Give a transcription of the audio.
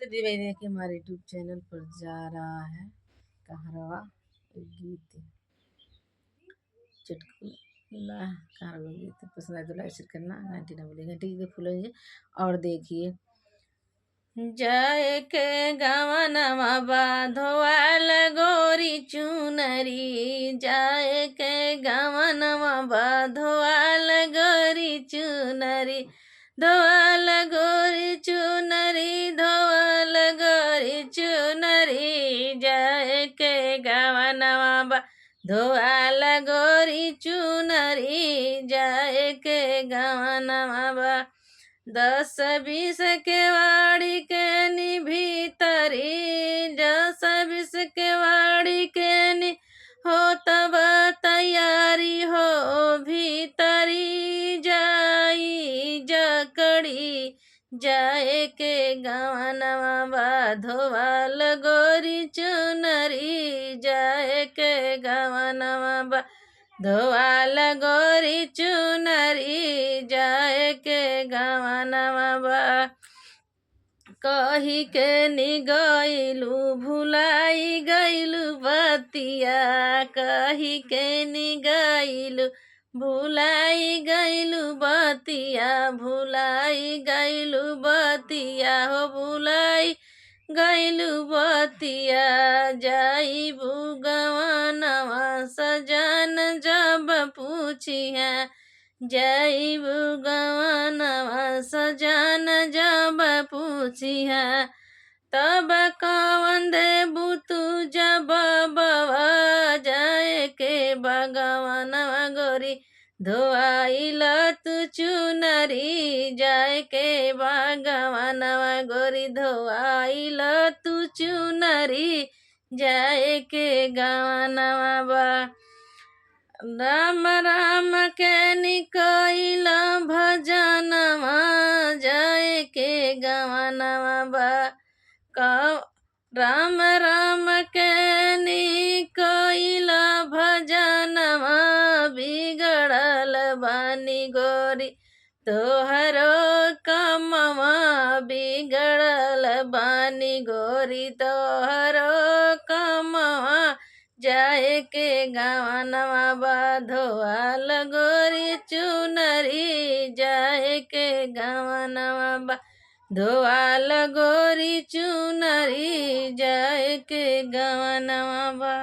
तो जी भाई देखिए हमारे यूट्यूब चैनल पर जा रहा है कहरवा एक गीत चुटकुला कहरवा गीत पसंद आए तो लाइक शेयर करना घंटी ना भूलिए घंटी के फूल और देखिए जाए के गवनमा बाधोवाल गोरी चुनरी जाए के गवनमा बाधोवाल गोरी चुनरी धोवाल गोरी चुनरी धोवाल गोरी चुनरी जाए के गवनमा बा धोवाल गोरी चुनरी जाए के गवनमा बा 10-20 के वाड़ी के नी भीतरी 10-20 के वाड़ी के नी हो तब तैयारी हो भीतरी जाई जकड़ी जाए के गवनवा बाधोवाल गोरी चुनरी जाए के गवनवा बा धोवाल गोरी चुनरी जाए के गवनवा बा कही के निगैलू भुलाई गैलू बतिया कही के निगैलू भुलाई गैलू बतिया भुलाई गैलू बतिया हो भुलाई गैलू बतिया जाइबू गवनवा सजन जब पूछिया जाइबू गवनवा सजन जब पूछिया तब कवन देबू तू जब बवा जाए के बगवनवा गोरी धोआइल तू चुनरी जाए के बागवनवा गोरी धोआइल तू चुनरी जाए के गवनवा बा राम राम के निकैल भजनवा जाए के गवनवा बा राम राम के निकैल भजनवा बिगड़ल बानी गोरी तोहरो कमवा बिगड़ल बानी गोरी तोहरो कमवा जाए के गवनवा बाधोवाल गोरी चुनरी जाए के गवनवा बा धोवाल गोरी चुनरी जाए के गवनवा बा।